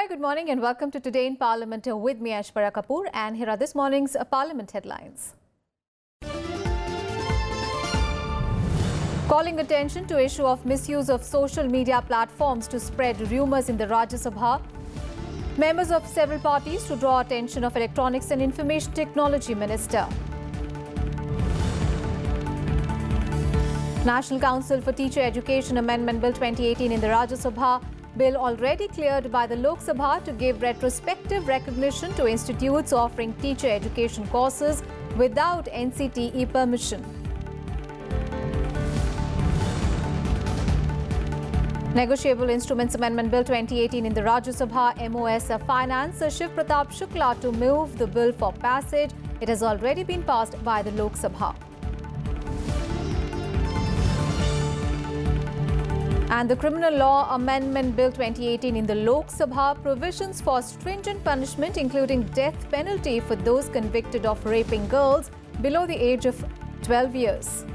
Very good morning and welcome to Today in Parliament with me, Aishwarya Kapoor, and here are this morning's Parliament headlines. Calling attention to issue of misuse of social media platforms to spread rumours in the Rajya Sabha. Members of several parties to draw attention of Electronics and Information Technology Minister. National Council for Teacher Education Amendment Bill 2018 in the Rajya Sabha. Bill already cleared by the Lok Sabha to give retrospective recognition to institutes offering teacher education courses without NCTE permission. Negotiable Instruments Amendment Bill 2018 in the Rajya Sabha. MOS Finance Shiv Pratap Shukla to move the bill for passage. It has already been passed by the Lok Sabha. And the Criminal Law Amendment Bill 2018 in the Lok Sabha. Provisions for stringent punishment including death penalty for those convicted of raping girls below the age of 12 years.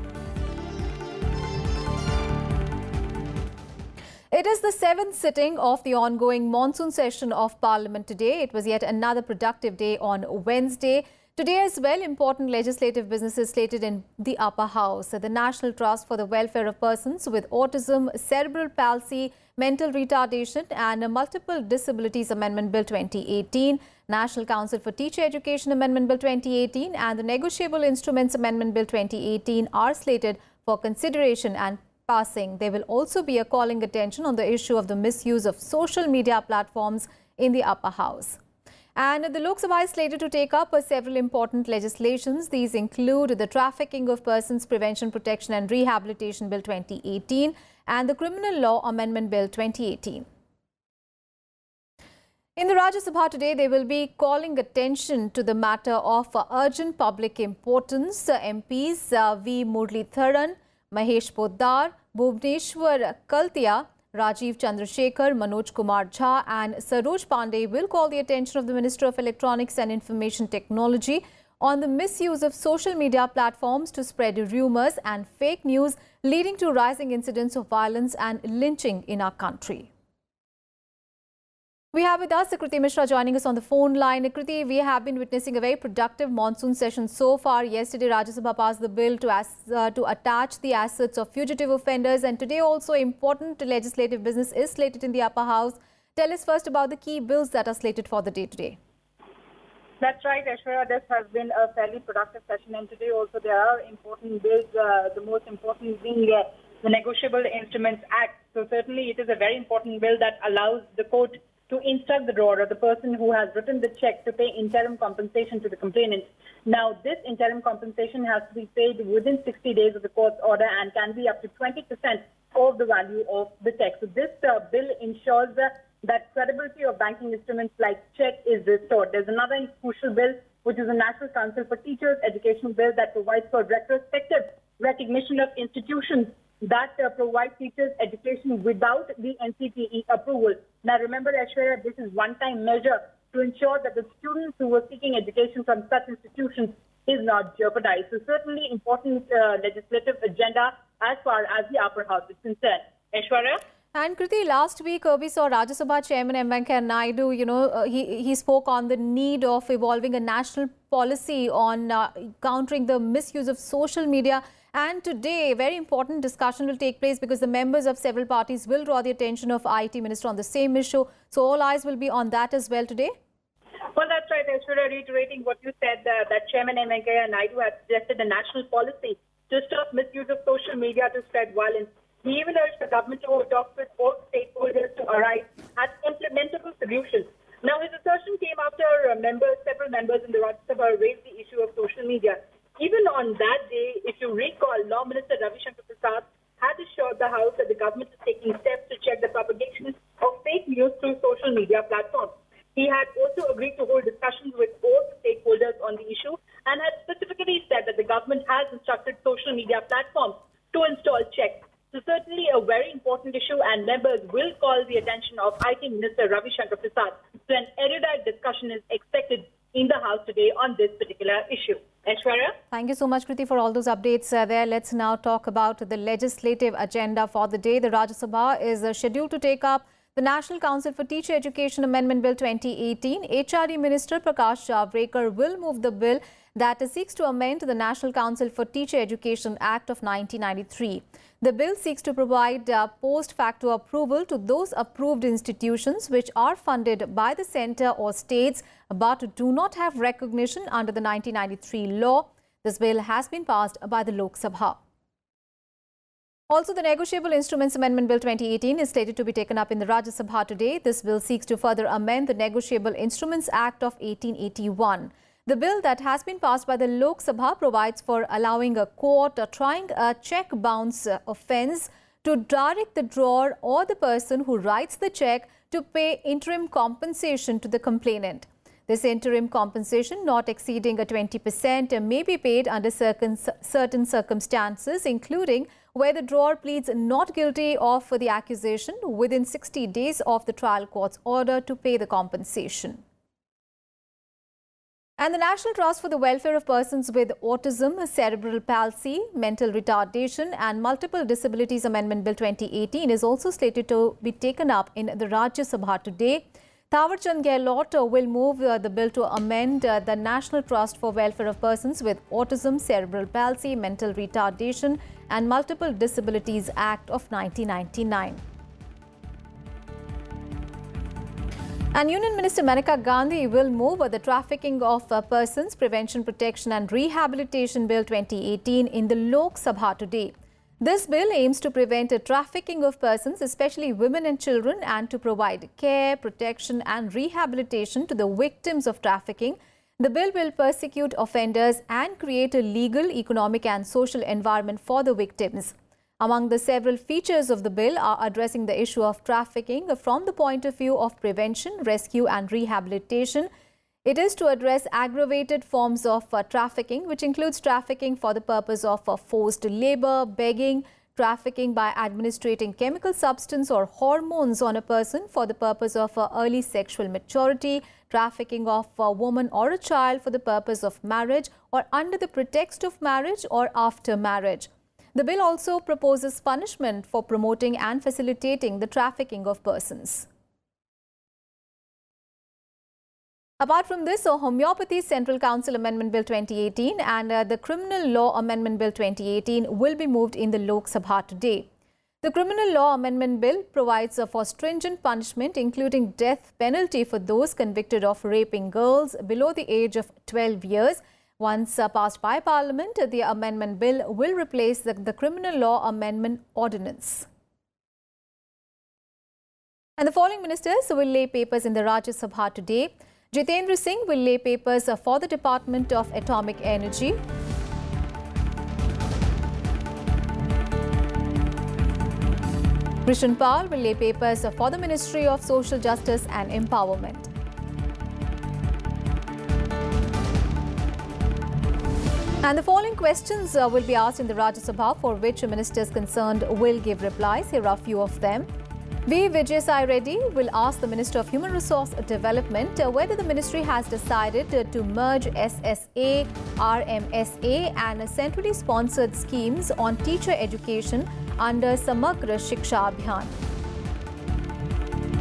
It is the 7th sitting of the ongoing monsoon session of Parliament today. It was yet another productive day on Wednesday. Today as well, important legislative business is slated in the upper house. The National Trust for the Welfare of Persons with Autism, Cerebral Palsy, Mental Retardation and Multiple Disabilities Amendment Bill 2018, National Council for Teacher Education Amendment Bill 2018 and the Negotiable Instruments Amendment Bill 2018 are slated for consideration and passing. There will also be a calling attention on the issue of the misuse of social media platforms in the upper house. And the Lok Sabha is slated to take up several important legislations. These include the Trafficking of Persons Prevention, Protection and Rehabilitation Bill 2018 and the Criminal Law Amendment Bill 2018. In the Rajya Sabha today, they will be calling attention to the matter of urgent public importance. MPs V. Muralitharan, Mahesh Poddar, Bhuvneshwar Kaltia, Rajiv Chandrasekhar, Manoj Kumar Jha and Saroj Pandey will call the attention of the Minister of Electronics and Information Technology on the misuse of social media platforms to spread rumours and fake news leading to rising incidents of violence and lynching in our country. We have with us Kriti Mishra joining us on the phone line. Kriti, we have been witnessing a very productive monsoon session so far. Yesterday, Rajya Sabha passed the bill to attach the assets of fugitive offenders, and today also important legislative business is slated in the upper house. Tell us first about the key bills that are slated for the day today. That's right, Aishwarya. This has been a fairly productive session, and today also there are important bills, the most important being the Negotiable Instruments Act. So certainly it is a very important bill that allows the court to instruct the drawer or the person who has written the check to pay interim compensation to the complainant. Now, this interim compensation has to be paid within 60 days of the court's order and can be up to 20% of the value of the check. So this bill ensures that credibility of banking instruments like check is restored. There's another crucial bill, which is the National Council for Teachers Education Bill that provides for retrospective recognition of institutions that provide teachers education without the NCTE approval. Now remember, Aishwarya, this is one-time measure to ensure that the students who were seeking education from such institutions is not jeopardized. So certainly important legislative agenda as far as the upper house is concerned. Aishwarya? And Kriti, last week we saw Rajya Sabha Chairman M. Venkaiah Naidu, he spoke on the need of evolving a national policy on countering the misuse of social media. And today, a very important discussion will take place because the members of several parties will draw the attention of IT Minister on the same issue. So all eyes will be on that as well today. Well, that's right, Aishwarya, reiterating what you said, that Chairman M. Venkaiah Naidu has suggested a national policy to stop misuse of social media to spread violence. He even urged the government to talk with all stakeholders to arrive at implementable solutions. Now, his assertion came after several members in the Rajya Sabha raised the issue of social media. Even on that day, if you recall, Law Minister Ravi Shankar Prasad had assured the House that the government is taking steps to check the propagation of fake news through social media platforms. He had also agreed to hold discussions with all stakeholders on the issue and had specifically said that the government has instructed social media platforms to install checks. So certainly a very important issue, and members will call the attention of IT Minister Ravi Shankar Prasad. So an erudite discussion is expected in the House today on this particular issue. Aishwarya? Thank you so much, Kriti, for all those updates there. Let's now talk about the legislative agenda for the day. The Rajya Sabha is scheduled to take up the National Council for Teacher Education Amendment Bill 2018, HRD Minister Prakash Javadekar will move the bill that seeks to amend the National Council for Teacher Education Act of 1993. The bill seeks to provide post facto approval to those approved institutions which are funded by the centre or states but do not have recognition under the 1993 law. This bill has been passed by the Lok Sabha. Also, the Negotiable Instruments Amendment Bill 2018 is slated to be taken up in the Rajya Sabha today. This bill seeks to further amend the Negotiable Instruments Act of 1881. The bill that has been passed by the Lok Sabha provides for allowing a court trying a check bounce offence to direct the drawer or the person who writes the check to pay interim compensation to the complainant. This interim compensation, not exceeding 20%, may be paid under certain circumstances, including where the drawer pleads not guilty of the accusation within 60 days of the trial court's order to pay the compensation. And the National Trust for the Welfare of Persons with Autism, Cerebral Palsy, Mental Retardation and Multiple Disabilities Amendment Bill 2018 is also slated to be taken up in the Rajya Sabha today. Thawar Chand Gehlot will move the bill to amend the National Trust for Welfare of Persons with Autism, Cerebral Palsy, Mental Retardation and Multiple Disabilities Act of 1999. And Union Minister Maneka Gandhi will move the Trafficking of Persons, Prevention, Protection and Rehabilitation Bill 2018 in the Lok Sabha today. This bill aims to prevent trafficking of persons, especially women and children, and to provide care, protection and rehabilitation to the victims of trafficking. The bill will persecute offenders and create a legal, economic and social environment for the victims. Among the several features of the bill are addressing the issue of trafficking from the point of view of prevention, rescue and rehabilitation. It is to address aggravated forms of trafficking, which includes trafficking for the purpose of forced labor, begging, trafficking by administrating chemical substance or hormones on a person for the purpose of early sexual maturity, trafficking of a woman or a child for the purpose of marriage or under the pretext of marriage or after marriage. The bill also proposes punishment for promoting and facilitating the trafficking of persons. Apart from this, Homeopathy Central Council Amendment Bill 2018 and the Criminal Law Amendment Bill 2018 will be moved in the Lok Sabha today. The Criminal Law Amendment Bill provides for stringent punishment, including death penalty for those convicted of raping girls below the age of 12 years. Once passed by Parliament, the Amendment Bill will replace the Criminal Law Amendment Ordinance. And the following ministers will lay papers in the Rajya Sabha today. Jitendra Singh will lay papers for the Department of Atomic Energy. Krishan Pal will lay papers for the Ministry of Social Justice and Empowerment. And the following questions will be asked in the Rajya Sabha, for which ministers concerned will give replies. Here are a few of them. V. Vijay Sai Reddy will ask the Minister of Human Resource Development whether the ministry has decided to merge SSA, RMSA and centrally sponsored schemes on teacher education under Samagra Shiksha Abhiyan.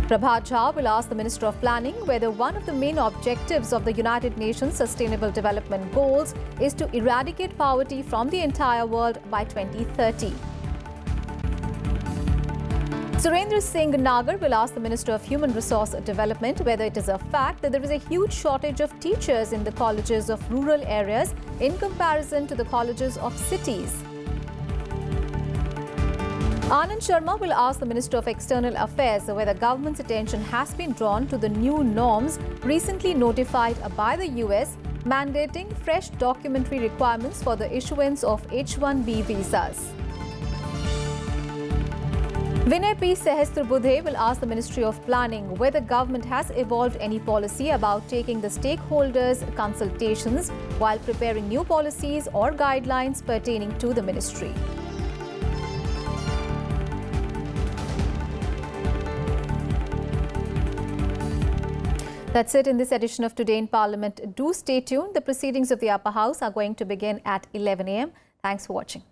Prabhat Jha will ask the Minister of Planning whether one of the main objectives of the United Nations Sustainable Development Goals is to eradicate poverty from the entire world by 2030. Surendra Singh Nagar will ask the Minister of Human Resource Development whether it is a fact that there is a huge shortage of teachers in the colleges of rural areas in comparison to the colleges of cities. Anand Sharma will ask the Minister of External Affairs whether government's attention has been drawn to the new norms recently notified by the US mandating fresh documentary requirements for the issuance of H-1B visas. Vinay P. Sehasrabudhe will ask the Ministry of Planning whether government has evolved any policy about taking the stakeholders' consultations while preparing new policies or guidelines pertaining to the ministry. That's it in this edition of Today in Parliament. Do stay tuned. The proceedings of the Upper House are going to begin at 11 a.m. Thanks for watching.